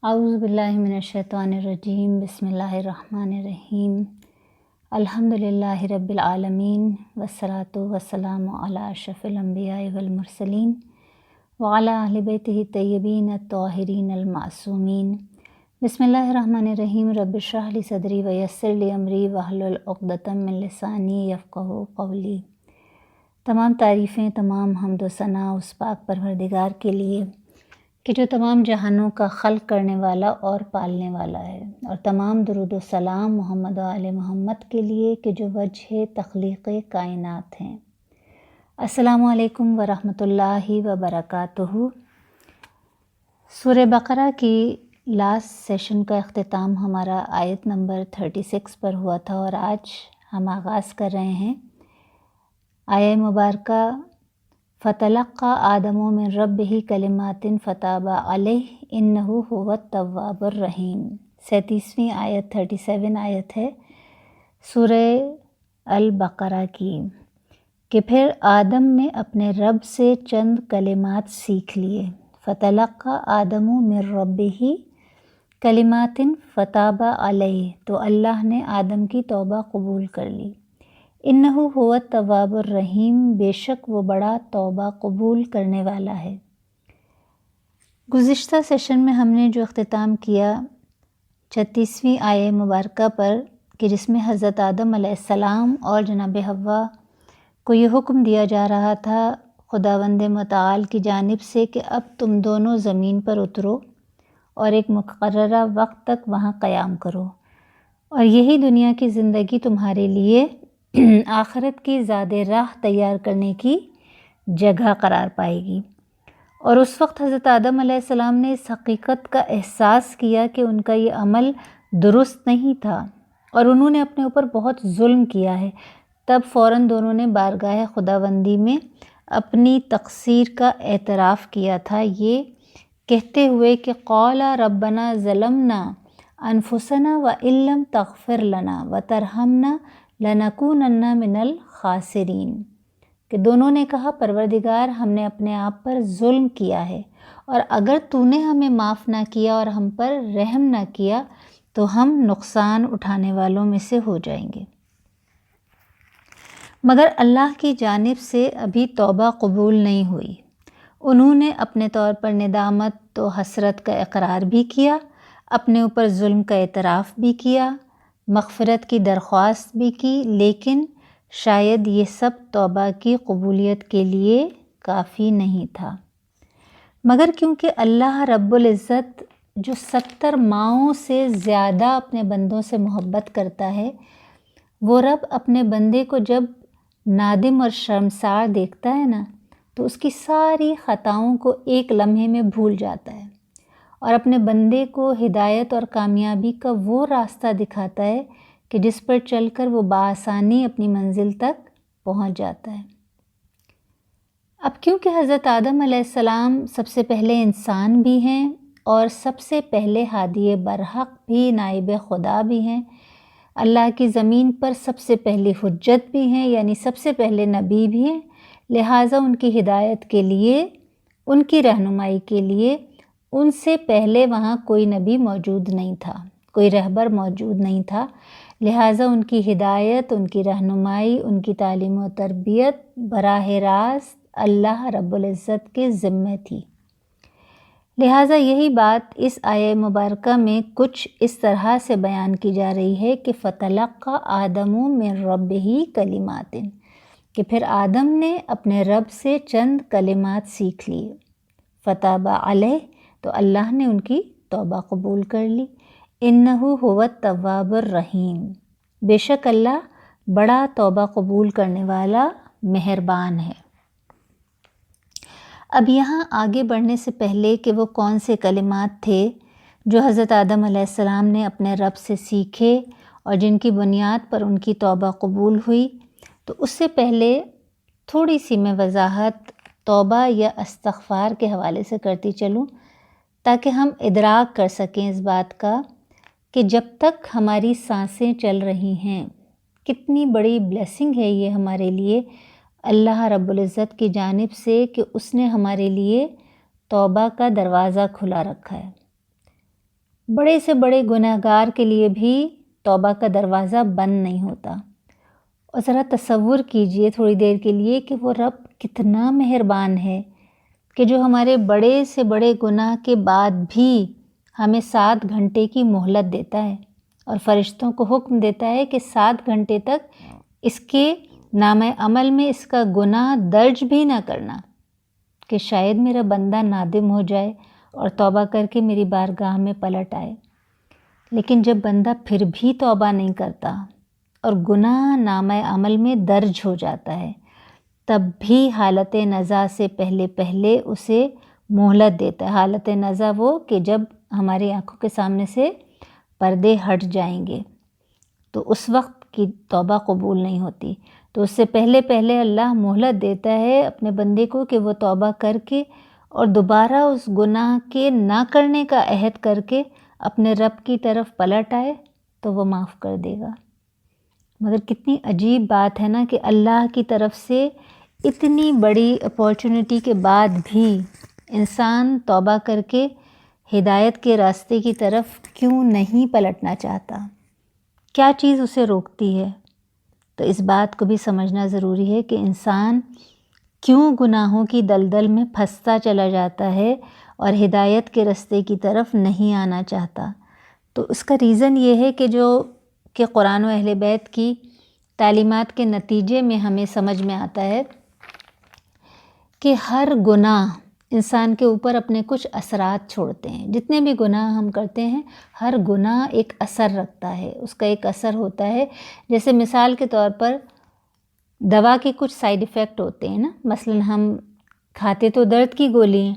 اعوذ باللہ من الشیطان الرجیم بسم اللہ الرحمن الرحیم الحمدللہ رب العالمین والصلاة والسلام علی اشرف الانبیاء والمرسلین وعلی اہل بیتہ الطیبین الطاہرین المعصومین بسم اللہ الرحمن الرحیم رب اشرح لی صدری ویسر لی امری واحلل عقدۃ من لسانی یفقہوا قولی۔ تمام تعریفیں، تمام حمد و ثنا اس پاک پروردگار کے لیے کہ جو تمام جہانوں کا خلق کرنے والا اور پالنے والا ہے، اور تمام درود و سلام محمد و آل محمد کے لیے کہ جو وجہ تخلیق کائنات ہیں۔ السلام علیکم ورحمۃ اللہ وبرکاتہ۔ سورہ بقرہ کی لاسٹ سیشن کا اختتام ہمارا آیت نمبر 36 پر ہوا تھا، اور آج ہم آغاز کر رہے ہیں آیہ مبارکہ فَتَلَقَّى آدَمُ مِن رَبِّهِ كَلِمَاتٍ فَتَابَ عَلَيْهِ إِنَّهُ هُوَ التَّوَّابُ الرَّحِيمُ۔ 37ویں آیت 37 آیت ہے سورہ البقرہ کی کہ پھر آدم نے اپنے رب سے چند کلمات سیکھ لیے۔ فَتَلَقَّى آدَمُ مِن رَبِّهِ كَلِمَاتٍ فَتَابَ عَلَيْهِ، تو اللہ نے آدم کی توبہ قبول کر لی۔ انہ هو التواب الرحیم، بے شک وہ بڑا توبہ قبول کرنے والا ہے۔ گزشتہ سیشن میں ہم نے جو اختتام کیا 36ویں آیہ مبارکہ پر کہ جس میں حضرت آدم علیہ السلام اور جناب حوا کو یہ حکم دیا جا رہا تھا خداوند متعال کی جانب سے کہ اب تم دونوں زمین پر اترو اور ایک مقررہ وقت تک وہاں قیام کرو، اور یہی دنیا کی زندگی تمہارے لیے آخرت کی زاد راہ تیار کرنے کی جگہ قرار پائے گی۔ اور اس وقت حضرت آدم علیہ السلام نے اس حقیقت کا احساس کیا کہ ان کا یہ عمل درست نہیں تھا اور انہوں نے اپنے اوپر بہت ظلم کیا ہے۔ تب فوراً دونوں نے بارگاہ خداوندی میں اپنی تقصیر کا اعتراف کیا تھا، یہ کہتے ہوئے کہ قال ربنا ظلمنا انفسنا وان لم تغفر لنا وترحمنا لنکونن من الخاسرین، کہ دونوں نے کہا پروردگار ہم نے اپنے آپ پر ظلم کیا ہے، اور اگر تو نے ہمیں معاف نہ کیا اور ہم پر رحم نہ کیا تو ہم نقصان اٹھانے والوں میں سے ہو جائیں گے۔ مگر اللہ کی جانب سے ابھی توبہ قبول نہیں ہوئی۔ انہوں نے اپنے طور پر ندامت و حسرت کا اقرار بھی کیا، اپنے اوپر ظلم کا اعتراف بھی کیا، مغفرت کی درخواست بھی کی، لیکن شاید یہ سب توبہ کی قبولیت کے لیے کافی نہیں تھا۔ مگر کیونکہ اللہ رب العزت جو 70 ماؤں سے زیادہ اپنے بندوں سے محبت کرتا ہے، وہ رب اپنے بندے کو جب نادم اور شرمسار دیکھتا ہے نا تو اس کی ساری خطاؤں کو ایک لمحے میں بھول جاتا ہے، اور اپنے بندے کو ہدایت اور کامیابی کا وہ راستہ دکھاتا ہے کہ جس پر چل کر وہ بآسانی اپنی منزل تک پہنچ جاتا ہے۔ اب کیونکہ حضرت آدم علیہ السلام سب سے پہلے انسان بھی ہیں اور سب سے پہلے ہادی برحق بھی، نائب خدا بھی ہیں، اللہ کی زمین پر سب سے پہلی حجت بھی ہیں، یعنی سب سے پہلے نبی بھی ہیں، لہٰذا ان کی ہدایت کے لیے، ان کی رہنمائی کے لیے ان سے پہلے وہاں کوئی نبی موجود نہیں تھا، کوئی رہبر موجود نہیں تھا، لہٰذا ان کی ہدایت، ان کی رہنمائی، ان کی تعلیم و تربیت براہ راست اللہ رب العزت کے ذمہ تھی۔ لہٰذا یہی بات اس آیہ مبارکہ میں کچھ اس طرح سے بیان کی جا رہی ہے کہ فَتَلَقَّى آدَمُ مِن رَبِّهِ كَلِمَاتٍ، کہ پھر آدم نے اپنے رب سے چند کلمات سیکھ لیے۔ فَتَابَ عَلَيْهِ، تو اللہ نے ان کی توبہ قبول کر لی۔ اِنَّهُ هُوَ التَّوَّابُ الرَّحِيمُ، بے شک اللہ بڑا توبہ قبول کرنے والا مہربان ہے۔ اب یہاں آگے بڑھنے سے پہلے کہ وہ کون سے کلمات تھے جو حضرت آدم علیہ السلام نے اپنے رب سے سیکھے اور جن کی بنیاد پر ان کی توبہ قبول ہوئی، تو اس سے پہلے تھوڑی سی میں وضاحت توبہ یا استغفار کے حوالے سے کرتی چلوں، تاکہ ہم ادراک کر سکیں اس بات کا کہ جب تک ہماری سانسیں چل رہی ہیں کتنی بڑی بلیسنگ ہے یہ ہمارے لیے اللہ رب العزت کی جانب سے کہ اس نے ہمارے لیے توبہ کا دروازہ کھلا رکھا ہے۔ بڑے سے بڑے گنہگار کے لیے بھی توبہ کا دروازہ بند نہیں ہوتا۔ اور ذرا تصور کیجئے تھوڑی دیر کے لیے کہ وہ رب کتنا مہربان ہے کہ جو ہمارے بڑے سے بڑے گناہ کے بعد بھی ہمیں 7 گھنٹے کی مہلت دیتا ہے، اور فرشتوں کو حکم دیتا ہے کہ 7 گھنٹے تک اس کے نامہ عمل میں اس کا گناہ درج بھی نہ کرنا، کہ شاید میرا بندہ نادم ہو جائے اور توبہ کر کے میری بارگاہ میں پلٹ آئے۔ لیکن جب بندہ پھر بھی توبہ نہیں کرتا اور گناہ نامہ عمل میں درج ہو جاتا ہے، تب بھی حالت نزع سے پہلے اسے مہلت دیتا ہے۔ حالت نزع وہ کہ جب ہماری آنکھوں کے سامنے سے پردے ہٹ جائیں گے تو اس وقت کی توبہ قبول نہیں ہوتی، تو اس سے پہلے اللہ مہلت دیتا ہے اپنے بندے کو کہ وہ توبہ کر کے اور دوبارہ اس گناہ کے نہ کرنے کا عہد کر کے اپنے رب کی طرف پلٹ آئے تو وہ معاف کر دے گا۔ مگر کتنی عجیب بات ہے نا کہ اللہ کی طرف سے اتنی بڑی اپارچونٹی کے بعد بھی انسان توبہ کر کے ہدایت کے راستے کی طرف کیوں نہیں پلٹنا چاہتا؟ کیا چیز اسے روکتی ہے؟ تو اس بات کو بھی سمجھنا ضروری ہے کہ انسان کیوں گناہوں کی دلدل میں پھنستا چلا جاتا ہے اور ہدایت کے راستے کی طرف نہیں آنا چاہتا۔ تو اس کا ریزن یہ ہے کہ قرآن و اہل بیت کی تعلیمات کے نتیجے میں ہمیں سمجھ میں آتا ہے کہ ہر گناہ انسان کے اوپر اپنے کچھ اثرات چھوڑتے ہیں۔ جتنے بھی گناہ ہم کرتے ہیں، ہر گناہ ایک اثر رکھتا ہے، اس کا ایک اثر ہوتا ہے۔ جیسے مثال کے طور پر دوا کے کچھ سائیڈ ایفیکٹ ہوتے ہیں نا، مثلا ہم کھاتے تو درد کی گولی ہیں،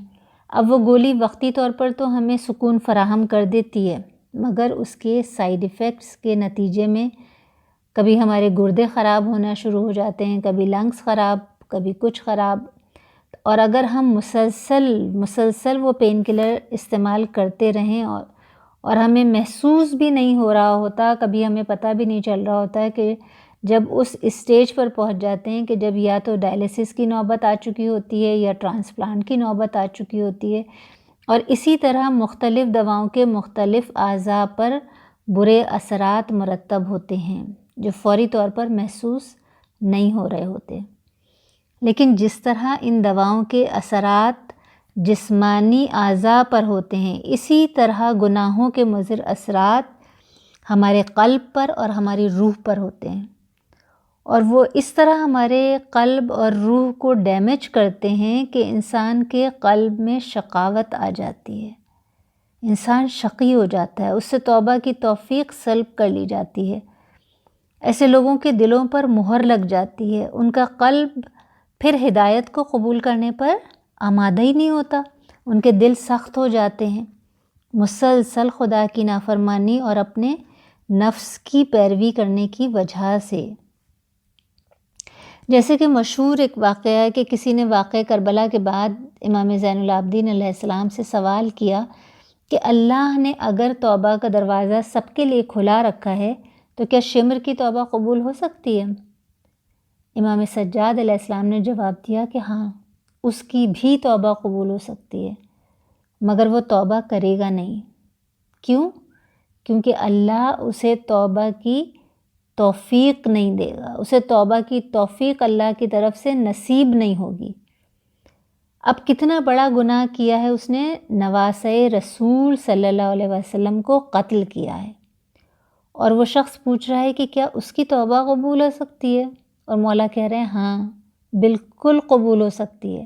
اب وہ گولی وقتی طور پر تو ہمیں سکون فراہم کر دیتی ہے، مگر اس کے سائیڈ ایفیکٹس کے نتیجے میں کبھی ہمارے گردے خراب ہونا شروع ہو جاتے ہیں، کبھی لنگس خراب، کبھی کچھ خراب۔ اور اگر ہم مسلسل وہ پین کلر استعمال کرتے رہیں اور ہمیں محسوس بھی نہیں ہو رہا ہوتا، کبھی ہمیں پتہ بھی نہیں چل رہا ہوتا ہے کہ جب اس اسٹیج پر پہنچ جاتے ہیں کہ جب یا تو ڈائلیسس کی نوبت آ چکی ہوتی ہے یا ٹرانسپلانٹ کی نوبت آ چکی ہوتی ہے، اور اسی طرح مختلف دواؤں کے مختلف اعضاء پر برے اثرات مرتب ہوتے ہیں جو فوری طور پر محسوس نہیں ہو رہے ہوتے۔ لیکن جس طرح ان دواؤں کے اثرات جسمانی اعضاء پر ہوتے ہیں، اسی طرح گناہوں کے مضر اثرات ہمارے قلب پر اور ہماری روح پر ہوتے ہیں، اور وہ اس طرح ہمارے قلب اور روح کو ڈیمیج کرتے ہیں کہ انسان کے قلب میں شقاوت آ جاتی ہے، انسان شقی ہو جاتا ہے، اس سے توبہ کی توفیق سلب کر لی جاتی ہے۔ ایسے لوگوں کے دلوں پر مہر لگ جاتی ہے، ان کا قلب پھر ہدایت کو قبول کرنے پر آمادہ ہی نہیں ہوتا، ان کے دل سخت ہو جاتے ہیں مسلسل خدا کی نافرمانی اور اپنے نفس کی پیروی کرنے کی وجہ سے۔ جیسے کہ مشہور ایک واقعہ ہے کہ کسی نے واقعہ کربلا کے بعد امام زین العابدین علیہ السلام سے سوال کیا کہ اللہ نے اگر توبہ کا دروازہ سب کے لیے کھلا رکھا ہے تو کیا شمر کی توبہ قبول ہو سکتی ہے؟ امام سجاد علیہ السلام نے جواب دیا کہ ہاں، اس کی بھی توبہ قبول ہو سکتی ہے، مگر وہ توبہ کرے گا نہیں۔ کیوں؟ کیونکہ اللہ اسے توبہ کی توفیق نہیں دے گا، اسے توبہ کی توفیق اللہ کی طرف سے نصیب نہیں ہوگی۔ اب کتنا بڑا گناہ کیا ہے اس نے، نواسۂ رسول صلی اللہ علیہ وسلم کو قتل کیا ہے، اور وہ شخص پوچھ رہا ہے کہ کیا اس کی توبہ قبول ہو سکتی ہے؟ اور مولا کہہ رہے ہیں ہاں بالکل قبول ہو سکتی ہے،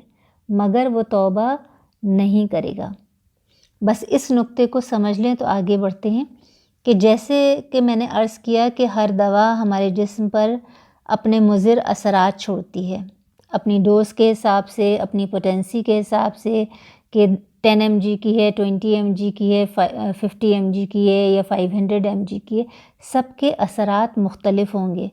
مگر وہ توبہ نہیں کرے گا۔ بس اس نقطے کو سمجھ لیں تو آگے بڑھتے ہیں کہ جیسے کہ میں نے عرض کیا کہ ہر دوا ہمارے جسم پر اپنے مضر اثرات چھوڑتی ہے، اپنی ڈوز کے حساب سے، اپنی پوٹینسی کے حساب سے کہ 10 mg کی ہے، 20 mg کی ہے، 50 mg کی ہے یا 500 mg کی ہے، سب کے اثرات مختلف ہوں گے،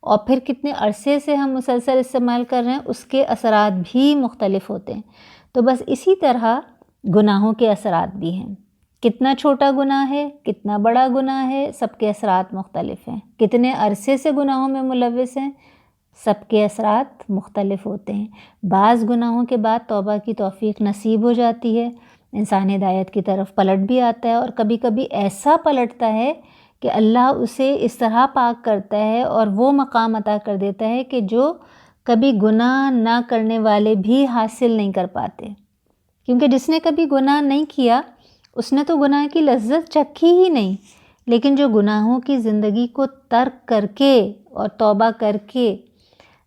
اور پھر کتنے عرصے سے ہم مسلسل استعمال کر رہے ہیں اس کے اثرات بھی مختلف ہوتے ہیں۔ تو بس اسی طرح گناہوں کے اثرات بھی ہیں، کتنا چھوٹا گناہ ہے، کتنا بڑا گناہ ہے، سب کے اثرات مختلف ہیں، کتنے عرصے سے گناہوں میں ملوث ہیں، سب کے اثرات مختلف ہوتے ہیں۔ بعض گناہوں کے بعد توبہ کی توفیق نصیب ہو جاتی ہے، انسان ہدایت کی طرف پلٹ بھی آتا ہے، اور کبھی کبھی ایسا پلٹتا ہے کہ اللہ اسے اس طرح پاک کرتا ہے اور وہ مقام عطا کر دیتا ہے کہ جو کبھی گناہ نہ کرنے والے بھی حاصل نہیں کر پاتے، کیونکہ جس نے کبھی گناہ نہیں کیا اس نے تو گناہ کی لذت چکھی ہی نہیں، لیکن جو گناہوں کی زندگی کو ترک کر کے اور توبہ کر کے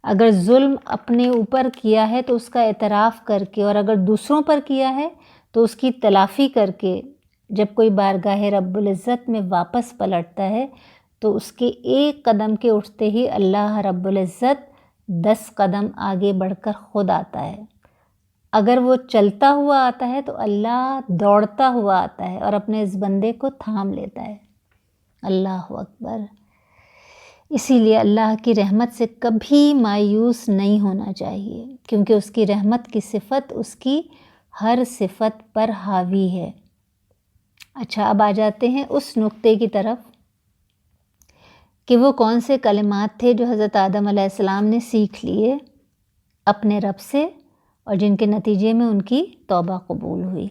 اگر ظلم اپنے اوپر کیا ہے تو اس کا اعتراف کر کے، اور اگر دوسروں پر کیا ہے تو اس کی تلافی کر کے جب کوئی بارگاہ رب العزت میں واپس پلٹتا ہے تو اس کے ایک قدم کے اٹھتے ہی اللہ رب العزت 10 قدم آگے بڑھ کر خود آتا ہے۔ اگر وہ چلتا ہوا آتا ہے تو اللہ دوڑتا ہوا آتا ہے اور اپنے اس بندے کو تھام لیتا ہے۔ اللہ اکبر۔ اسی لیے اللہ کی رحمت سے کبھی مایوس نہیں ہونا چاہیے، کیونکہ اس کی رحمت کی صفت اس کی ہر صفت پر حاوی ہے۔ اچھا، اب آ جاتے ہیں اس نقطے کی طرف کہ وہ کون سے کلمات تھے جو حضرت آدم علیہ السلام نے سیکھ لیے اپنے رب سے اور جن کے نتیجے میں ان کی توبہ قبول ہوئی۔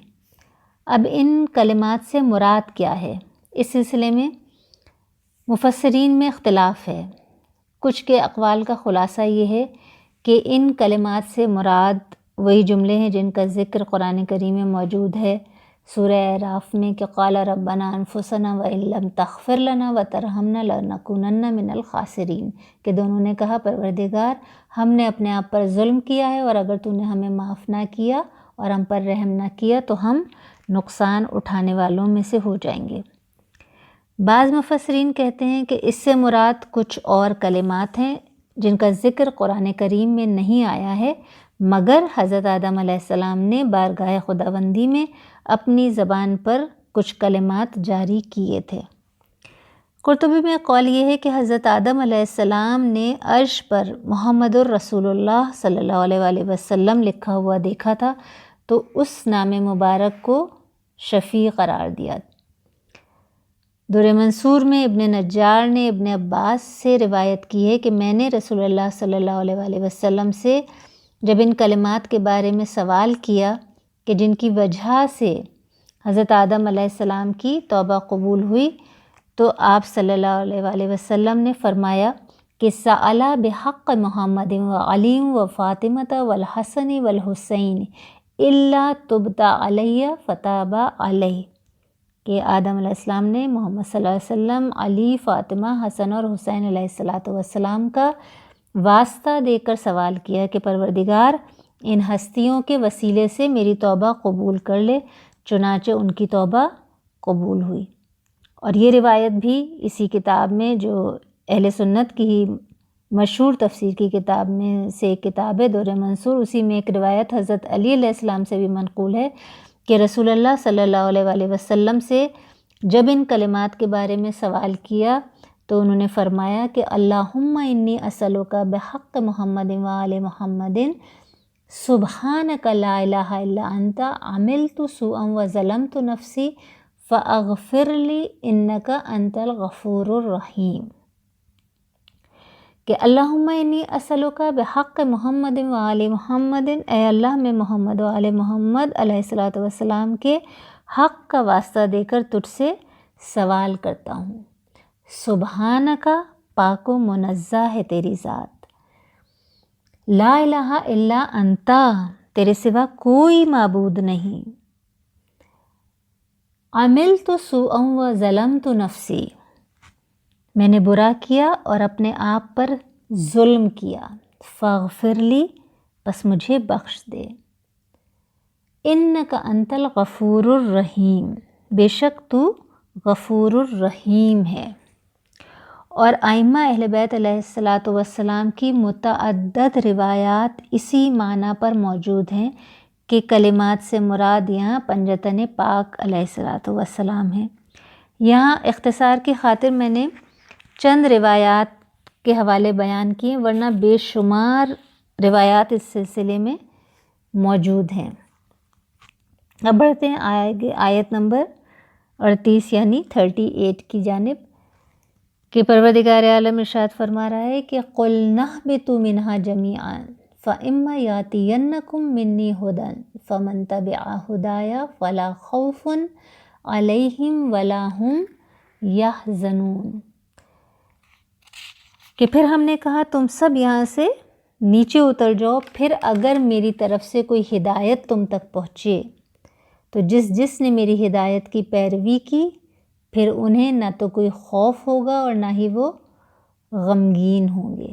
اب ان کلمات سے مراد کیا ہے؟ اس سلسلے میں مفسرین میں اختلاف ہے۔ کچھ کے اقوال کا خلاصہ یہ ہے کہ ان کلمات سے مراد وہی جملے ہیں جن کا ذکر قرآن کریم میں موجود ہے سورہ اعراف میں کہ قال ربنا انفسنا وان لم تغفر لنا وترحمنا لنکونن من الخاسرین، کہ دونوں نے کہا پروردگار ہم نے اپنے آپ پر ظلم کیا ہے، اور اگر تو نے ہمیں معاف نہ کیا اور ہم پر رحم نہ کیا تو ہم نقصان اٹھانے والوں میں سے ہو جائیں گے۔ بعض مفسرین کہتے ہیں کہ اس سے مراد کچھ اور کلمات ہیں جن کا ذکر قرآن کریم میں نہیں آیا ہے، مگر حضرت آدم علیہ السلام نے بارگاہ خداوندی میں اپنی زبان پر کچھ کلمات جاری کیے تھے۔ قرطبی میں قول یہ ہے کہ حضرت آدم علیہ السلام نے عرش پر محمد الرسول اللہ صلی اللہ علیہ وآلہ وسلم لکھا ہوا دیکھا تھا تو اس نام مبارک کو شفیع قرار دیا۔ در منصور میں ابن نجار نے ابن عباس سے روایت کی ہے کہ میں نے رسول اللہ صلی اللہ علیہ وآلہ وسلم سے جب ان کلمات کے بارے میں سوال کیا کہ جن کی وجہ سے حضرت آدم علیہ السلام کی توبہ قبول ہوئی، تو آپ صلی اللہ علیہ وآلہ وسلم نے فرمایا کہ سألا بحق محمد وعلی وفاطمۃ والحسن والحسین الا تبت علیہ فتابا علیہ، کہ آدم علیہ السلام نے محمد صلی اللہ علیہ وسلم، علی، فاطمہ، حسن اور حسین علیہ السلام کا واسطہ دے کر سوال کیا کہ پروردگار ان ہستیوں کے وسیلے سے میری توبہ قبول کر لے، چنانچہ ان کی توبہ قبول ہوئی۔ اور یہ روایت بھی اسی کتاب میں جو اہل سنت کی ہی مشہور تفسیر کی کتاب میں سے ایک کتاب ہے در منصور، اسی میں ایک روایت حضرت علی علیہ السلام سے بھی منقول ہے کہ رسول اللہ صلی اللہ علیہ وآلہ وسلم سے جب ان کلمات کے بارے میں سوال کیا تو انہوں نے فرمایا کہ اللہم انی اسألک بحق محمد وآل محمد سبحانک لا الہ الا انت عملت سوءا وظلمت نفسی فاغفر لی انک انت الغفور الرحیم، کہ اللہم انی اسألک بحق محمد وآل محمد، اے اللہ میں محمد و آل محمد علیہ السلام کے حق کا واسطہ دے کر تجھ سے سوال کرتا ہوں، سبحانکا پاک و منزہ ہے تیری ذات، لا الہ الا انتا تیرے سوا کوئی معبود نہیں، عملت سوءا وظلمت نفسی میں نے برا کیا اور اپنے آپ پر ظلم کیا، فاغفر لی بس مجھے بخش دے، انک انت الغفور الرحیم بے شک تو غفور الرحیم ہے۔ اور ائمہ اہل بیت علیہ السلام کی متعدد روایات اسی معنی پر موجود ہیں کہ کلمات سے مراد یہاں پنجتن پاک علیہ السلام ہیں۔ یہاں اختصار کی خاطر میں نے چند روایات کے حوالے بیان کیے، ورنہ بے شمار روایات اس سلسلے میں موجود ہیں۔ اب بڑھتے ہیں آیت نمبر 38 یعنی 38 کی جانب، کہ پروردگار عالم ارشاد فرما رہا ہے کہ قُلْ نَهْبِطُوا مِنْهَا جَمِيعًا فَإِمَّا يَأْتِيَنَّكُم مِّنِّي هُدًى فَمَن تَبِعَ هُدَايَ فَلَا خَوْفٌ عَلَيْهِمْ وَلَا هُمْ يَحْزَنُونَ، کہ پھر ہم نے کہا تم سب یہاں سے نیچے اتر جاؤ، پھر اگر میری طرف سے کوئی ہدایت تم تک پہنچے تو جس نے میری ہدایت کی پیروی کی پھر انہیں نہ تو کوئی خوف ہوگا اور نہ ہی وہ غمگین ہوں گے۔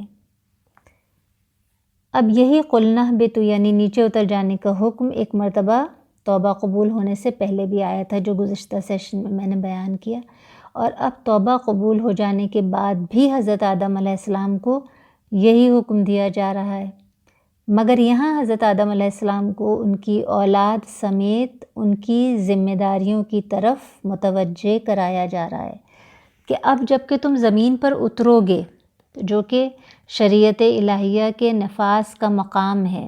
اب یہی قُلْنَا اهْبِطُوا یعنی نیچے اتر جانے کا حکم ایک مرتبہ توبہ قبول ہونے سے پہلے بھی آیا تھا، جو گزشتہ سیشن میں نے بیان کیا، اور اب توبہ قبول ہو جانے کے بعد بھی حضرت آدم علیہ السلام کو یہی حکم دیا جا رہا ہے، مگر یہاں حضرت آدم علیہ السلام کو ان کی اولاد سمیت ان کی ذمہ داریوں کی طرف متوجہ کرایا جا رہا ہے کہ اب جب کہ تم زمین پر اترو گے، جو کہ شریعت الہیہ کے نفاذ کا مقام ہے،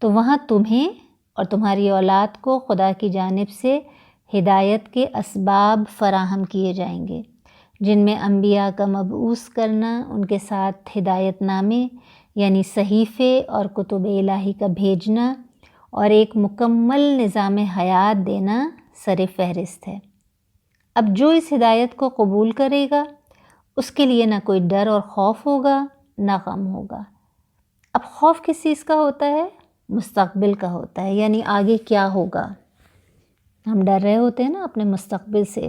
تو وہاں تمہیں اور تمہاری اولاد کو خدا کی جانب سے ہدایت کے اسباب فراہم کیے جائیں گے، جن میں انبیاء کا مبعوث کرنا، ان کے ساتھ ہدایت نامے یعنی صحیفے اور کتب الہی کا بھیجنا اور ایک مکمل نظام حیات دینا سر فہرست ہے۔ اب جو اس ہدایت کو قبول کرے گا اس کے لیے نہ کوئی ڈر اور خوف ہوگا نہ غم ہوگا۔ اب خوف کس چیز کا ہوتا ہے؟ مستقبل کا ہوتا ہے، یعنی آگے کیا ہوگا، ہم ڈر رہے ہوتے ہیں نا اپنے مستقبل سے۔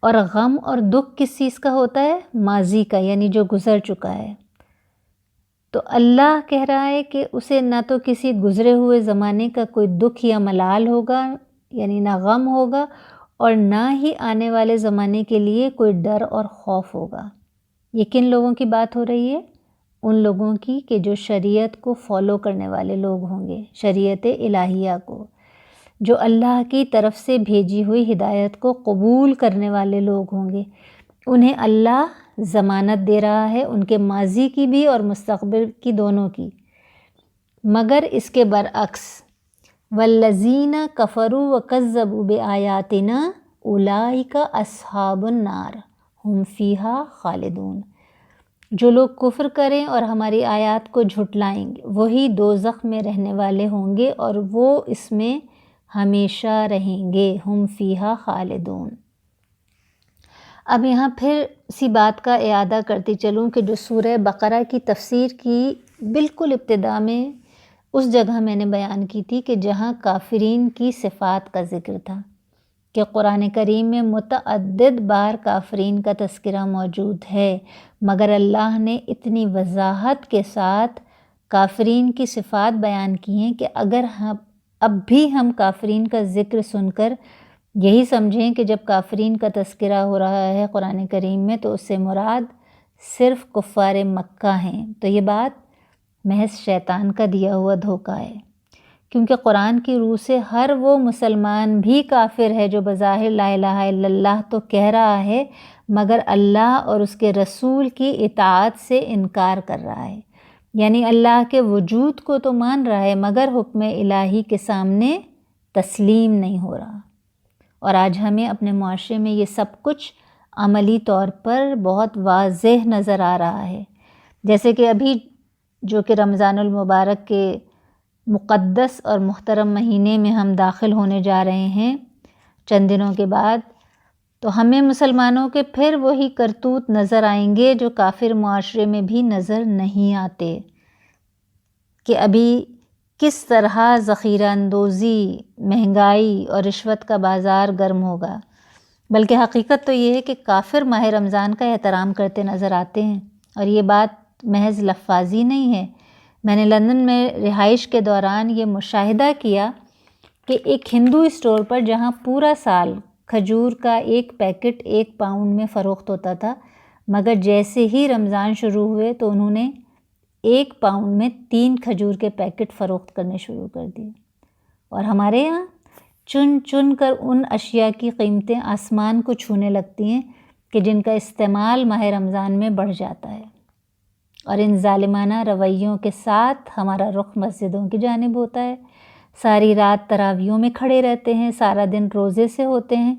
اور غم اور دکھ کس چیز کا ہوتا ہے؟ ماضی کا، یعنی جو گزر چکا ہے۔ تو اللہ کہہ رہا ہے کہ اسے نہ تو کسی گزرے ہوئے زمانے کا کوئی دکھ یا ملال ہوگا، یعنی نہ غم ہوگا، اور نہ ہی آنے والے زمانے کے لیے کوئی ڈر اور خوف ہوگا۔ یہ کن لوگوں کی بات ہو رہی ہے؟ ان لوگوں کی کہ جو شریعت کو فالو کرنے والے لوگ ہوں گے، شریعت الہیہ کو، جو اللہ کی طرف سے بھیجی ہوئی ہدایت کو قبول کرنے والے لوگ ہوں گے، انہیں اللہ ضمانت دے رہا ہے ان کے ماضی کی بھی اور مستقبل کی دونوں کی۔ مگر اس کے برعکس والذین کفروا وکذبوا بآیاتنا اولئک اصحاب النار ہم فیہا خالدون، جو لوگ کفر کریں اور ہماری آیات کو جھٹلائیں گے وہی دوزخ میں رہنے والے ہوں گے اور وہ اس میں ہمیشہ رہیں گے، ہم فیہا خالدون۔ اب یہاں پھر اسی بات کا اعادہ کرتی چلوں کہ جو سورہ بقرہ کی تفسیر کی بالکل ابتدا میں اس جگہ میں نے بیان کی تھی کہ جہاں کافرین کی صفات کا ذکر تھا، کہ قرآن کریم میں متعدد بار کافرین کا تذکرہ موجود ہے، مگر اللہ نے اتنی وضاحت کے ساتھ کافرین کی صفات بیان کی ہیں کہ اگر اب بھی ہم کافرین کا ذکر سن کر یہی سمجھیں کہ جب کافرین کا تذکرہ ہو رہا ہے قرآن کریم میں تو اس سے مراد صرف کفار مکہ ہیں، تو یہ بات محض شیطان کا دیا ہوا دھوکہ ہے، کیونکہ قرآن کی روح سے ہر وہ مسلمان بھی کافر ہے جو بظاہر لا الہ الا اللہ تو کہہ رہا ہے مگر اللہ اور اس کے رسول کی اطاعت سے انکار کر رہا ہے، یعنی اللہ کے وجود کو تو مان رہا ہے مگر حکم الہی کے سامنے تسلیم نہیں ہو رہا۔ اور آج ہمیں اپنے معاشرے میں یہ سب کچھ عملی طور پر بہت واضح نظر آ رہا ہے، جیسے کہ ابھی جو کہ رمضان المبارک کے مقدس اور محترم مہینے میں ہم داخل ہونے جا رہے ہیں چند دنوں کے بعد، تو ہمیں مسلمانوں کے پھر وہی کرتوت نظر آئیں گے جو کافر معاشرے میں بھی نظر نہیں آتے، کہ ابھی کس طرح ذخیرہ اندوزی، مہنگائی اور رشوت کا بازار گرم ہوگا۔ بلکہ حقیقت تو یہ ہے کہ کافر ماہ رمضان کا احترام کرتے نظر آتے ہیں، اور یہ بات محض لفاظی نہیں ہے۔ میں نے لندن میں رہائش کے دوران یہ مشاہدہ کیا کہ ایک ہندو اسٹور پر جہاں پورا سال کھجور کا ایک پیکٹ 1 پاؤنڈ میں فروخت ہوتا تھا، مگر جیسے ہی رمضان شروع ہوئے تو انہوں نے 1 پاؤنڈ میں 3 کھجور کے پیکٹ فروخت کرنے شروع کر دیے، اور ہمارے یہاں چن چن کر ان اشیاء کی قیمتیں آسمان کو چھونے لگتی ہیں کہ جن کا استعمال ماہ رمضان میں بڑھ جاتا ہے، اور ان ظالمانہ رویوں کے ساتھ ہمارا رخ مسجدوں کی جانب ہوتا ہے، ساری رات تراویحوں میں کھڑے رہتے ہیں، سارا دن روزے سے ہوتے ہیں،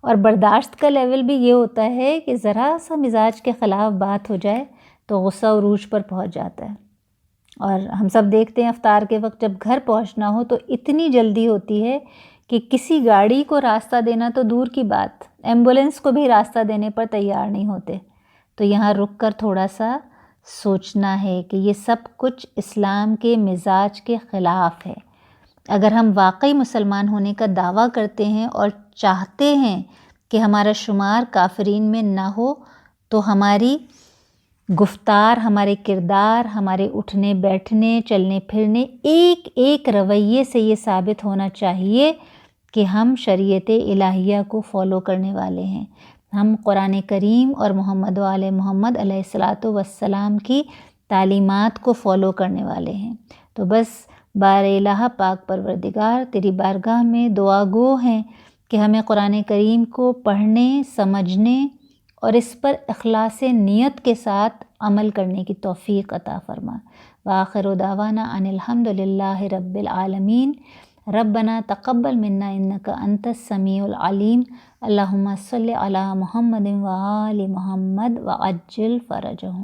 اور برداشت کا لیول بھی یہ ہوتا ہے کہ ذرا سا مزاج کے خلاف بات ہو جائے تو غصہ عروج پر پہنچ جاتا ہے، اور ہم سب دیکھتے ہیں افطار کے وقت جب گھر پہنچنا ہو تو اتنی جلدی ہوتی ہے کہ کسی گاڑی کو راستہ دینا تو دور کی بات، ایمبولینس کو بھی راستہ دینے پر تیار نہیں ہوتے۔ تو یہاں رک کر تھوڑا سا سوچنا ہے کہ یہ سب کچھ اسلام کے مزاج کے خلاف ہے۔ اگر ہم واقعی مسلمان ہونے کا دعویٰ کرتے ہیں اور چاہتے ہیں کہ ہمارا شمار کافرین میں نہ ہو تو ہماری گفتار، ہمارے کردار، ہمارے اٹھنے بیٹھنے، چلنے پھرنے، ایک ایک رویے سے یہ ثابت ہونا چاہیے کہ ہم شریعت الہیہ کو فالو کرنے والے ہیں، ہم قرآن کریم اور محمد و آل محمد علیہ الصلاۃ والسلام کی تعلیمات کو فالو کرنے والے ہیں۔ تو بس بار الہ پاک پروردگار تیری بارگاہ میں دعا گو ہیں کہ ہمیں قرآن کریم کو پڑھنے، سمجھنے اور اس پر اخلاص نیت کے ساتھ عمل کرنے کی توفیق عطا فرما۔ وآخر دعوانا ان الحمد للہ رب العالمین۔ ربنا تقبل منا انک انت السمیع العلیم۔ اللہم صلی علی محمد وآل محمد وعجل فرجہم۔